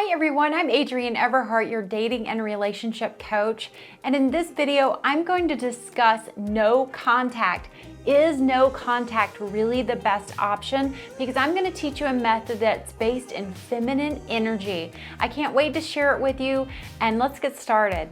Hi everyone, I'm Adrienne Everhart, your dating and relationship coach. And in this video, I'm going to discuss no contact. Is no contact really the best option? Because I'm going to teach you a method that's based in feminine energy. I can't wait to share it with you, and let's get started.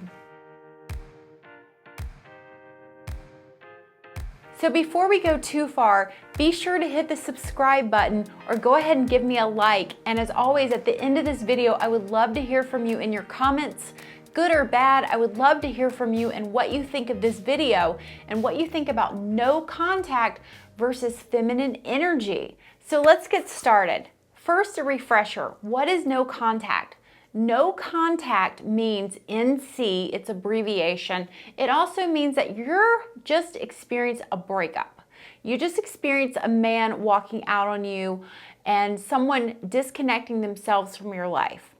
So before we go too far, be sure to hit the subscribe button or go ahead and give me a like. And as always, at the end of this video, I would love to hear from you in your comments, good or bad. I would love to hear from you and what you think of this video and what you think about no contact versus feminine energy. So let's get started. First, a refresher. What is no contact? No contact means NC, it's abbreviation. It also means that you're just experiencing a breakup. You just experience a man walking out on you and someone disconnecting themselves from your life.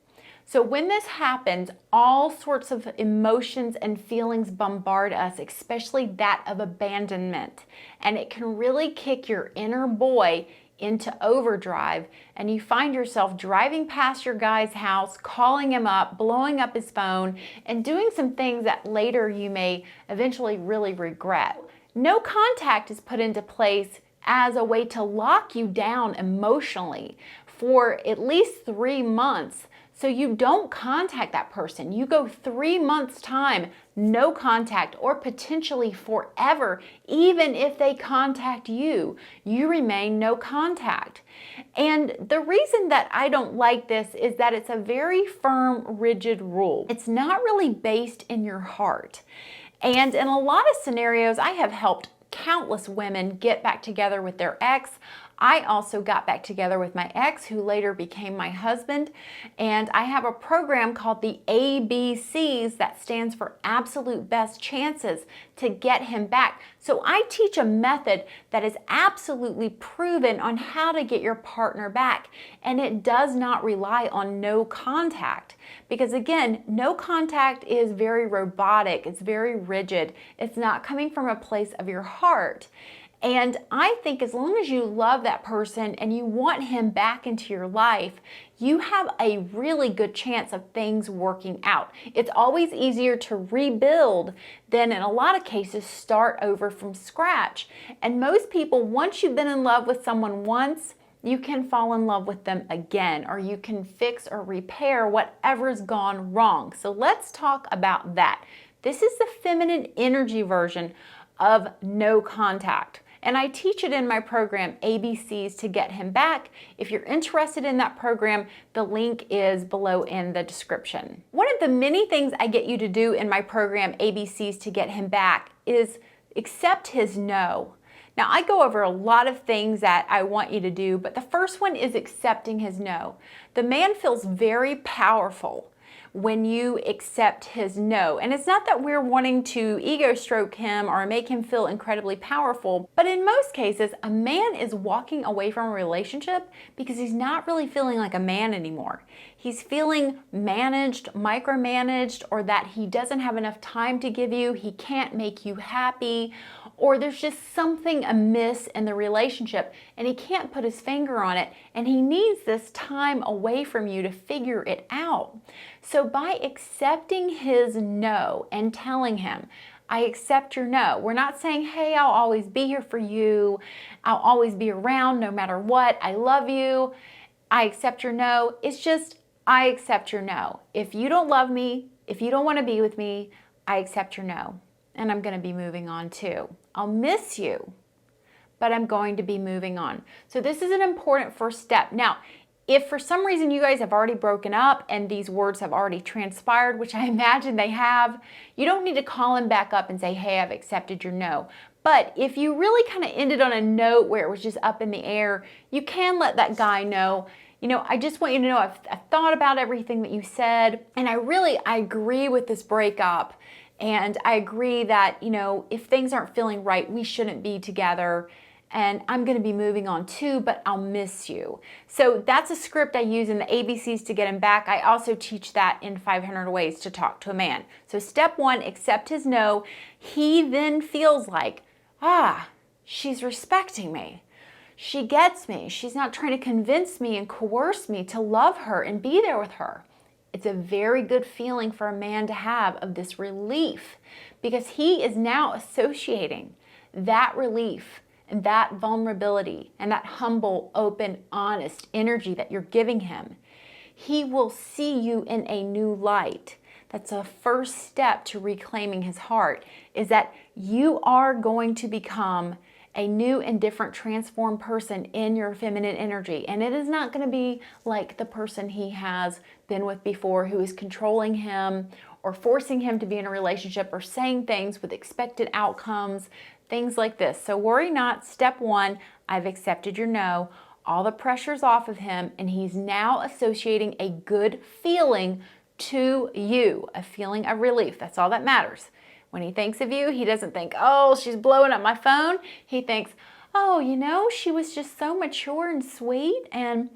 So when this happens, all sorts of emotions and feelings bombard us, especially that of abandonment. And it can really kick your inner boy into overdrive, and you find yourself driving past your guy's house, calling him up, blowing up his phone, and doing some things that later you may eventually really regret. No contact is put into place as a way to lock you down emotionally for at least 3 months. So you don't contact that person. You go 3 months' time, no contact, or potentially forever. Even if they contact you, you remain no contact. And the reason that I don't like this is that it's a very firm, rigid rule. It's not really based in your heart. And in a lot of scenarios, I have helped countless women get back together with their ex. I also got back together with my ex, who later became my husband, and I have a program called the ABCs that stands for Absolute Best Chances to get him back. So I teach a method that is absolutely proven on how to get your partner back, and it does not rely on no contact. Because again, no contact is very robotic, it's very rigid, it's not coming from a place of your heart. And I think as long as you love that person and you want him back into your life, you have a really good chance of things working out. It's always easier to rebuild than in a lot of cases start over from scratch. And most people, once you've been in love with someone once, you can fall in love with them again, or you can fix or repair whatever's gone wrong. So let's talk about that. This is the feminine energy version of no contact. And I teach it in my program, ABCs to Get Him Back. If you're interested in that program, the link is below in the description. One of the many things I get you to do in my program, ABCs to Get Him Back, is accept his no. Now, I go over a lot of things that I want you to do, but the first one is accepting his no. The man feels very powerful when you accept his no. And it's not that we're wanting to ego stroke him or make him feel incredibly powerful, but in most cases, a man is walking away from a relationship because he's not really feeling like a man anymore. He's feeling managed, micromanaged, or that he doesn't have enough time to give you, he can't make you happy, or there's just something amiss in the relationship and he can't put his finger on it, and he needs this time away from you to figure it out. So by accepting his no and telling him, I accept your no. We're not saying, hey, I'll always be here for you. I'll always be around no matter what. I love you. I accept your no. It's just, I accept your no. If you don't love me, if you don't want to be with me, I accept your no. And I'm going to be moving on too. I'll miss you, but I'm going to be moving on. So this is an important first step. Now, if for some reason you guys have already broken up and these words have already transpired, which I imagine they have, you don't need to call him back up and say, hey, I've accepted your no. But if you really kind of ended on a note where it was just up in the air, you can let that guy know, you know, I just want you to know I've thought about everything that you said, and I agree with this breakup. And I agree that, you know, if things aren't feeling right, we shouldn't be together. And I'm going to be moving on too, but I'll miss you. So that's a script I use in the ABCs to Get Him Back. I also teach that in 500 Ways to Talk to a Man. So step 1, accept his no. He then feels like, she's respecting me. She gets me. She's not trying to convince me and coerce me to love her and be there with her. It's a very good feeling for a man to have, of this relief, because he is now associating that relief and that vulnerability and that humble, open, honest energy that you're giving him. He will see you in a new light. That's a first step to reclaiming his heart, is that you are going to become a new and different, transformed person in your feminine energy. And it is not going to be like the person he has been with before, who is controlling him or forcing him to be in a relationship or saying things with expected outcomes, things like this. So worry not. Step one, I've accepted your no. All the pressure's off of him, and he's now associating a good feeling to you, a feeling of relief. That's all that matters. When he thinks of you, he doesn't think, oh, she's blowing up my phone. He thinks, oh, you know, she was just so mature and sweet, and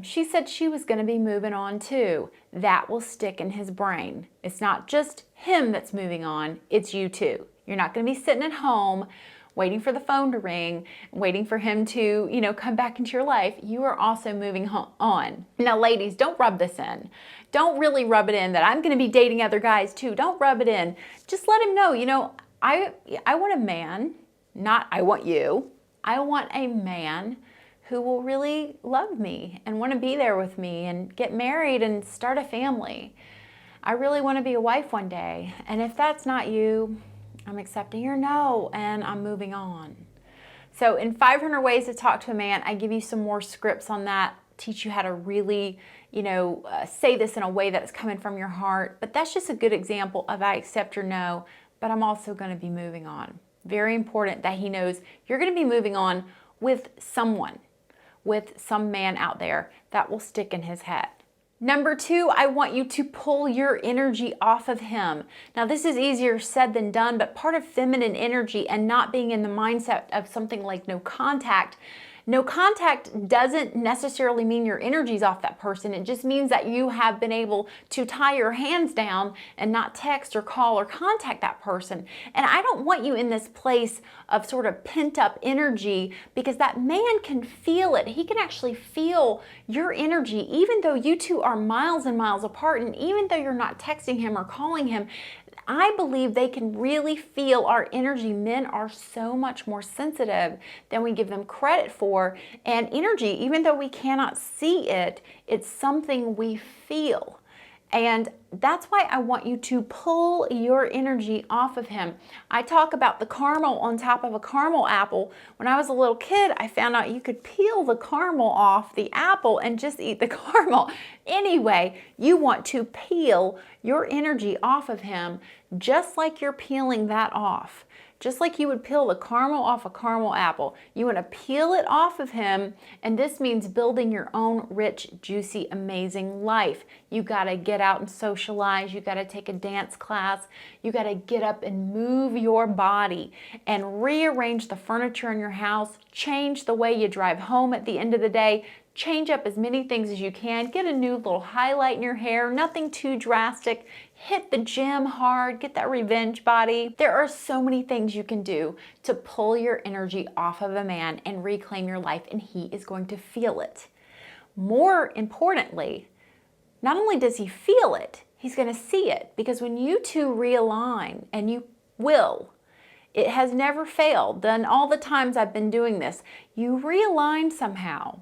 she said she was going to be moving on too. That will stick in his brain. It's not just him that's moving on, it's you too. You're not going to be sitting at home waiting for the phone to ring, waiting for him to, come back into your life. You are also moving on. Now, ladies, don't rub this in. Don't really rub it in that I'm going to be dating other guys too. Don't rub it in. Just let him know, I want a man, not I want you. I want a man who will really love me and want to be there with me and get married and start a family. I really want to be a wife one day. And if that's not you, I'm accepting your no and I'm moving on. So in 500 Ways to Talk to a Man, I give you some more scripts on that, teach you how to really, say this in a way that is coming from your heart. But that's just a good example of I accept your no, but I'm also going to be moving on. Very important that he knows you're going to be moving on with someone, with some man out there that will stick in his head. Number two, I want you to pull your energy off of him. Now, this is easier said than done, but part of feminine energy and not being in the mindset of something like no contact. No contact doesn't necessarily mean your energy's off that person. It just means that you have been able to tie your hands down and not text or call or contact that person. And I don't want you in this place of sort of pent up energy, because that man can feel it. He can actually feel your energy, even though you two are miles and miles apart, and even though you're not texting him or calling him. I believe they can really feel our energy. Men are so much more sensitive than we give them credit for. And energy, even though we cannot see it, it's something we feel. And that's why I want you to pull your energy off of him. I talk about the caramel on top of a caramel apple. When I was a little kid, I found out you could peel the caramel off the apple and just eat the caramel. Anyway, you want to peel your energy off of him just like you're peeling that off. Just like you would peel the caramel off a caramel apple. You want to peel it off of him, and this means building your own rich, juicy, amazing life. You got to get out and socialize. You got to take a dance class. You got to get up and move your body and rearrange the furniture in your house. Change the way you drive home at the end of the day. Change up as many things as you can. Get a new little highlight in your hair. Nothing too drastic. Hit the gym hard. Get that revenge body. There are so many things you can do to pull your energy off of a man and reclaim your life, and he is going to feel it. More importantly, not only does he feel it, he's going to see it, because when you two realign, and you will, it has never failed. Then all the times I've been doing this, you realign somehow.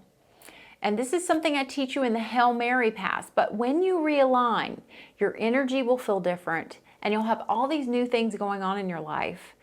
And this is something I teach you in the Hail Mary pass. But when you realign, your energy will feel different, and you'll have all these new things going on in your life.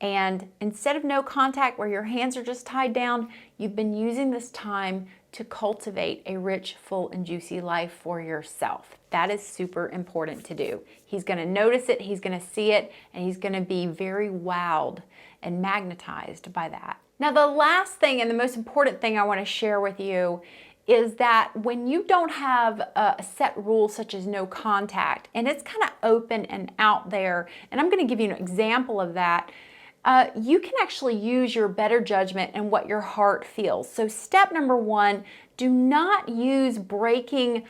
And instead of no contact where your hands are just tied down, you've been using this time to cultivate a rich, full, and juicy life for yourself. That is super important to do. He's going to notice it, he's going to see it, and he's going to be very wowed and magnetized by that. Now, the last thing and the most important thing I want to share with you is that when you don't have a set rule such as no contact, and it's kind of open and out there, and I'm going to give you an example of that, you can actually use your better judgment and what your heart feels. So step number one, do not use breaking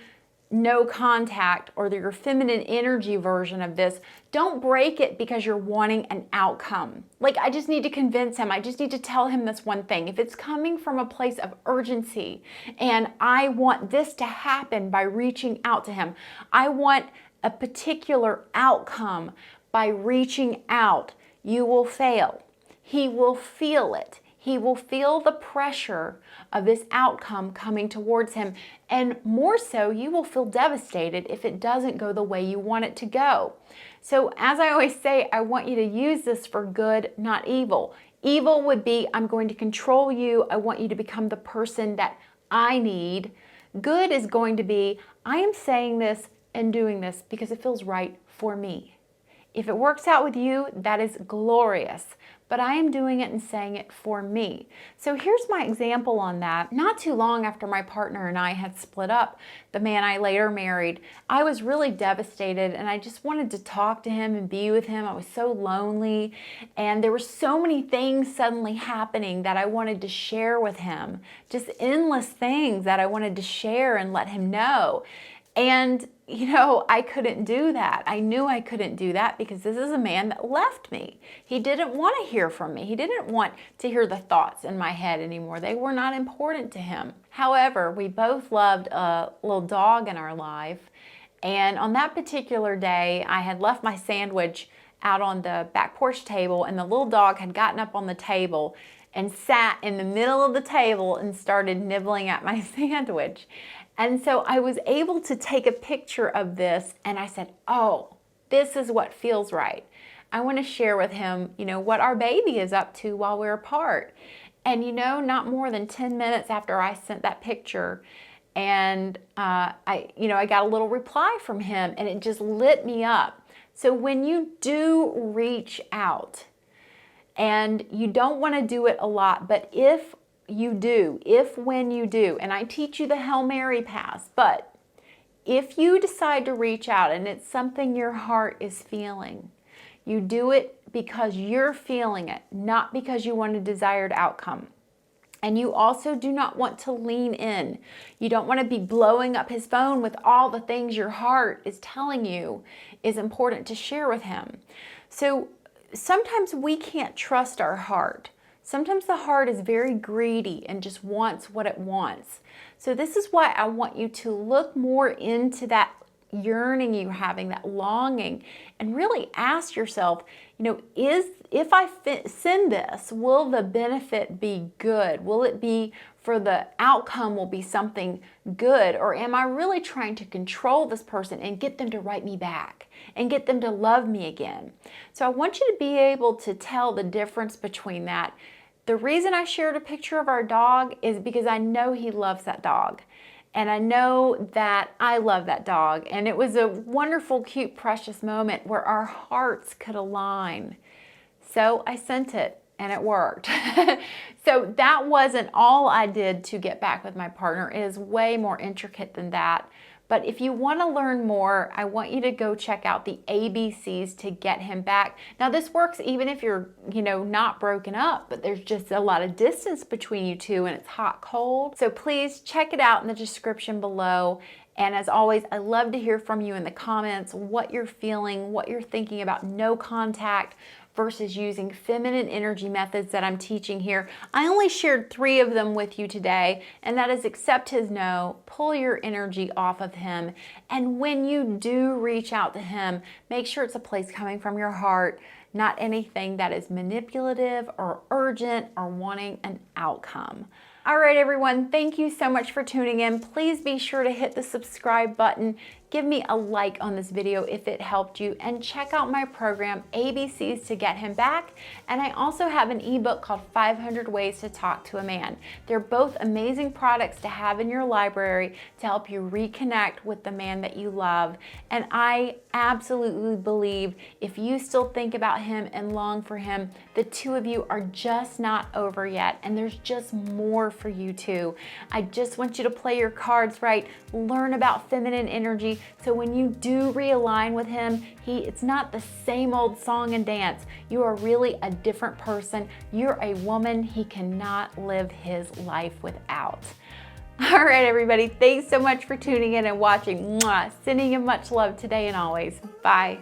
no contact or your feminine energy version of this, don't break it because you're wanting an outcome. Like, I just need to convince him. I just need to tell him this one thing. If it's coming from a place of urgency and I want this to happen by reaching out to him, I want a particular outcome by reaching out, you will fail. He will feel it. He will feel the pressure of this outcome coming towards him. And more so, you will feel devastated if it doesn't go the way you want it to go. So as I always say, I want you to use this for good, not evil. Evil would be, I'm going to control you. I want you to become the person that I need. Good is going to be, I am saying this and doing this because it feels right for me. If it works out with you, that is glorious. But I am doing it and saying it for me. So here's my example on that. Not too long after my partner and I had split up, the man I later married, I was really devastated and I just wanted to talk to him and be with him. I was so lonely and there were so many things suddenly happening that I wanted to share with him. Just endless things that I wanted to share and let him know. And, you know, I couldn't do that. I knew I couldn't do that because this is a man that left me. He didn't want to hear from me. He didn't want to hear the thoughts in my head anymore. They were not important to him. However, we both loved a little dog in our life. And on that particular day, I had left my sandwich out on the back porch table and the little dog had gotten up on the table and sat in the middle of the table and started nibbling at my sandwich. And so I was able to take a picture of this and I said, oh, this is what feels right. I want to share with him, you know, what our baby is up to while we're apart. And you know, not more than 10 minutes after I sent that picture and I got a little reply from him and it just lit me up. So when you do reach out, and you don't want to do it a lot, but when you do, and I teach you the Hail Mary pass, but if you decide to reach out and it's something your heart is feeling, you do it because you're feeling it, not because you want a desired outcome. And you also do not want to lean in. You don't want to be blowing up his phone with all the things your heart is telling you is important to share with him. So sometimes we can't trust our heart. Sometimes the heart is very greedy and just wants what it wants. So this is why I want you to look more into that yearning you're having, that longing, and really ask yourself, you know, if I send this, will the benefit be good? Will it be for the outcome will be something good? Or am I really trying to control this person and get them to write me back and get them to love me again? So I want you to be able to tell the difference between that. The reason I shared a picture of our dog is because I know he loves that dog. And I know that I love that dog. And it was a wonderful, cute, precious moment where our hearts could align. So I sent it and it worked. So that wasn't all I did to get back with my partner. It is way more intricate than that. But if you want to learn more, I want you to go check out the ABCs to get him back. Now this works even if you're, not broken up, but there's just a lot of distance between you two and it's hot, cold. So please check it out in the description below. And as always, I love to hear from you in the comments, what you're feeling, what you're thinking about no contact versus using feminine energy methods that I'm teaching here. I only shared 3 of them with you today, and that is accept his no, pull your energy off of him, and when you do reach out to him, make sure it's a place coming from your heart, not anything that is manipulative or urgent or wanting an outcome. All right, everyone, thank you so much for tuning in. Please be sure to hit the subscribe button. Give me a like on this video if it helped you, and check out my program, ABCs to Get Him Back. And I also have an ebook called 500 Ways to Talk to a Man. They're both amazing products to have in your library to help you reconnect with the man that you love. And I absolutely believe if you still think about him and long for him, the 2 of you are just not over yet, and there's just more for you too. I just want you to play your cards right, learn about feminine energy, so when you do realign with him, it's not the same old song and dance. You are really a different person. You're a woman he cannot live his life without. All right, everybody. Thanks so much for tuning in and watching. Mwah. Sending you much love today and always. Bye.